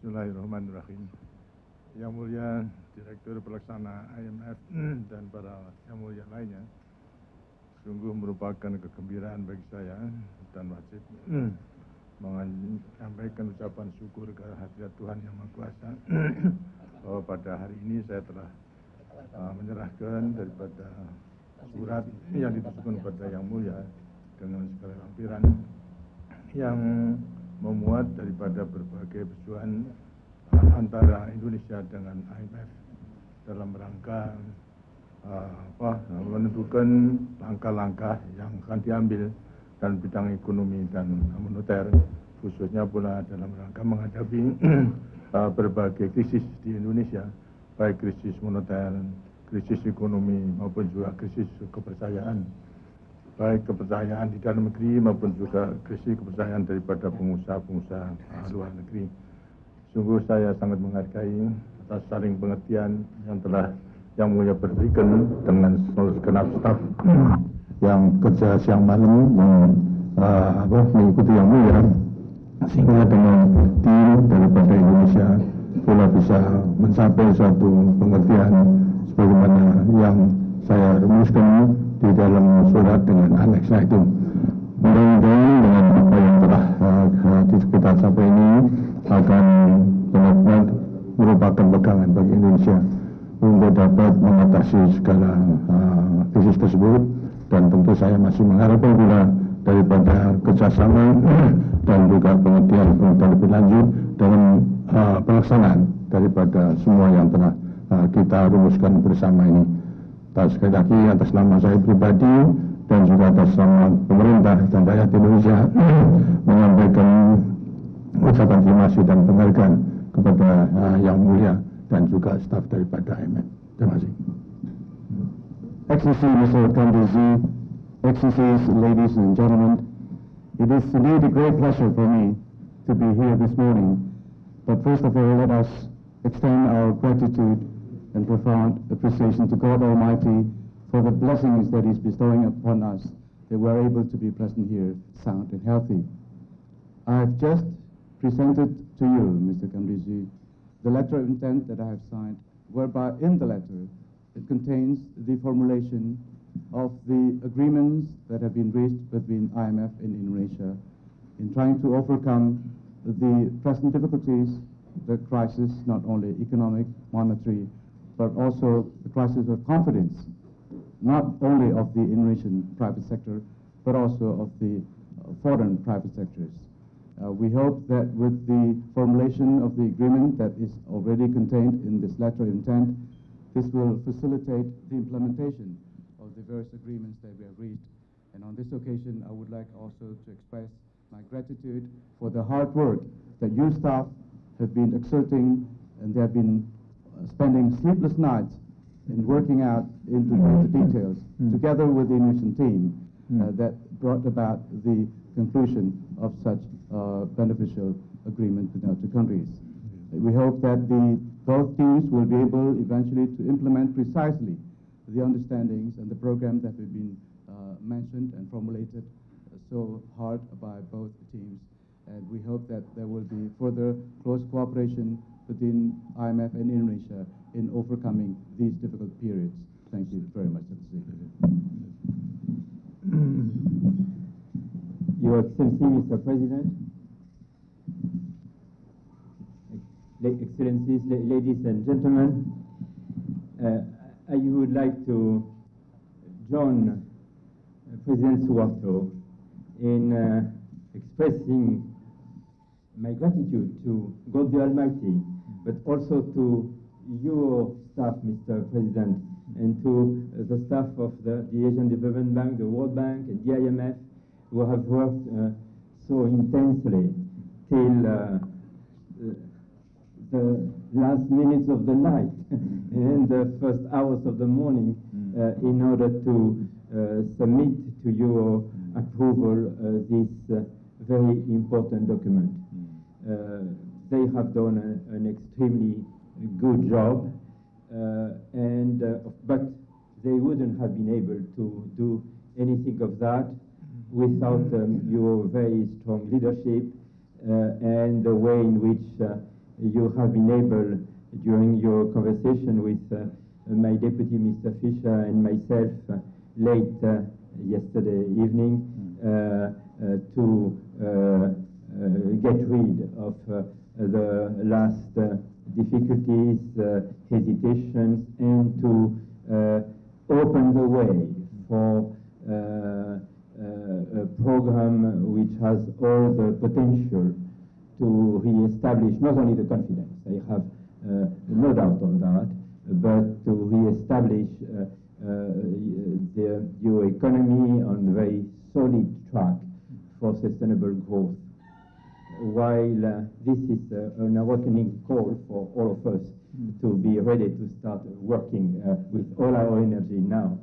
Bismillahirrahmanirrahim. Yang mulia Direktur Pelaksana IMF dan para yang mulia lainnya, sungguh merupakan kegembiraan bagi saya dan wajib menyampaikan ucapan syukur ke hadirat Tuhan Yang Maha Kuasa bahwa pada hari ini saya telah menyerahkan daripada surat yang ditujukan kepada Yang Mulia dengan segala lampiran yang memuat daripada berbagai perjuangan antara Indonesia dengan IMF dalam rangka menentukan langkah-langkah yang akan diambil dalam bidang ekonomi dan moneter, khususnya pula dalam rangka menghadapi berbagai krisis di Indonesia, baik krisis moneter, krisis ekonomi maupun juga krisis kepercayaan, baik kepercayaan di dalam negeri maupun juga krisis kepercayaan daripada pengusaha-pengusaha luar negeri. Sungguh saya sangat menghargai atas saling pengertian yang telah Yang Mulia berikan dengan segenap staf yang kerja siang malam mengikuti Yang Mulia, sehingga dengan tim daripada Indonesia pula bisa mencapai suatu pengertian sebagaimana yang saya rumuskan di dalam surat dengan aneksnya itu. Mudah-mudahan dengan apa yang telah kita capai ini akan benar-benar merupakan pegangan bagi Indonesia untuk dapat mengatasi segala krisis tersebut, dan tentu saya masih mengharapkan pula daripada kerjasama dan juga pengertian lebih lanjut dalam pelaksanaan daripada semua yang telah kita rumuskan bersama ini. Sekali lagi atas nama saya pribadi dan juga atas nama pemerintah dan rakyat Indonesia menyampaikan ucapan terima kasih dan penghargaan kepada Yang Mulia dan juga staf daripada IMF. Terima kasih. Excellency Mr. Camdessus, Excellencies, ladies and gentlemen, it is indeed a great pleasure for me to be here this morning. But first of all, let us extend our gratitude and profound appreciation to God Almighty for the blessings that He's bestowing upon us, that we're able to be present here, sound and healthy. I have just presented to you, Mr. Camdessus, the letter of intent that I have signed, whereby in the letter it contains the formulation of the agreements that have been reached between IMF and Indonesia in trying to overcome the present difficulties, the crisis, not only economic, monetary, but also the crisis of confidence, not only of the Indonesian private sector, but also of the foreign private sectors. We hope that with the formulation of the agreement that is already contained in this letter of intent, this will facilitate the implementation of the various agreements that we have reached. And on this occasion, I would like also to express my gratitude for the hard work that you staff have been exerting, and they have been spending sleepless nights in working out into the details, together with the Indonesian team, that brought about the conclusion of such beneficial agreement between our two countries. We hope that both teams will be able eventually to implement precisely the understandings and the program that have been mentioned and formulated so hard by both teams. And we hope that there will be further close cooperation between IMF and Indonesia in overcoming these difficult periods. Thank you very much. Your Excellency, Mr. President, Excellencies, ladies and gentlemen, I would like to join President Soeharto in expressing my gratitude to God the Almighty, but also to your staff, Mr. President, and to the staff of the Asian Development Bank, the World Bank, and the IMF, who have worked so intensely till the last minutes of the night and the first hours of the morning in order to submit to your approval this very important document. They have done an extremely good job, but they wouldn't have been able to do anything of that without your very strong leadership and the way in which you have been able, during your conversation with my deputy, Mr. Fischer, and myself late yesterday evening, to get rid of the last difficulties, hesitations, and to open the way for a program which has all the potential to re-establish not only the confidence, I have no doubt on that, but to re-establish your economy on a very solid track for sustainable growth. While this is an awakening call for all of us to be ready to start working with all our energy now.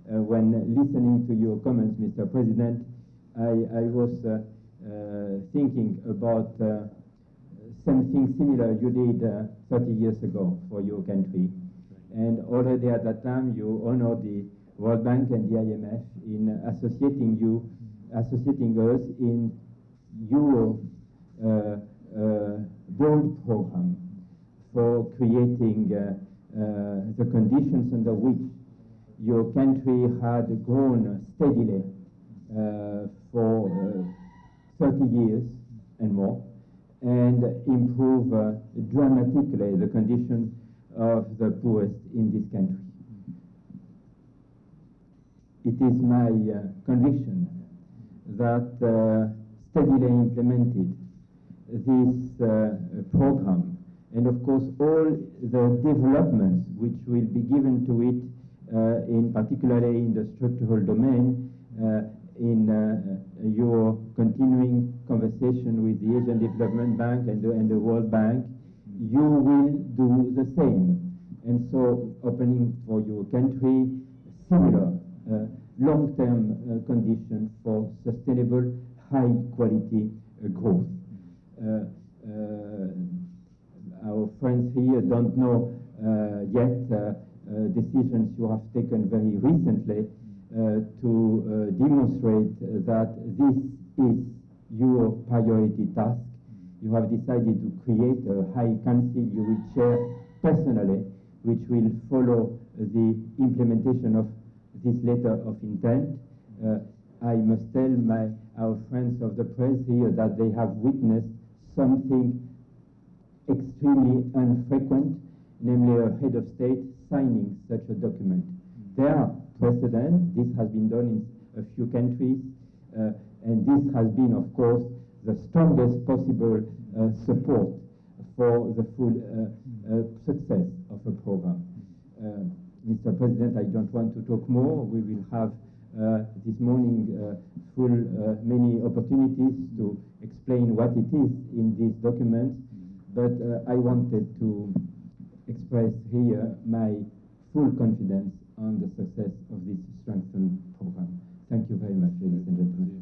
When listening to your comments, Mr. President, I was thinking about something similar you did 30 years ago for your country. And already at that time, you honored the World Bank and the IMF in associating us in your bold program for creating the conditions under which your country had grown steadily for 30 years and more, and improve dramatically the condition of the poorest in this country. It is my conviction that steadily implemented this program, and of course all the developments which will be given to it, in particularly in the structural domain, in your continuing conversation with the Asian Development Bank and the World Bank, you will do the same. And so opening for your country similar long-term conditions for sustainable, high-quality growth. Our friends here don't know yet decisions you have taken very recently to demonstrate that this is your priority task. You have decided to create a high council you will chair personally, which will follow the implementation of this letter of intent. I must tell our friends of the press here that they have witnessed something extremely infrequent, namely a head of state signing such a document. There are precedents. This has been done in a few countries, and this has been, of course, the strongest possible support for the full success of a program. Mr. President, I don't want to talk more. We will have this morning many opportunities to explain what it is in these documents, but I wanted to express here my full confidence on the success of this strengthened program. Thank you very much, ladies and gentlemen.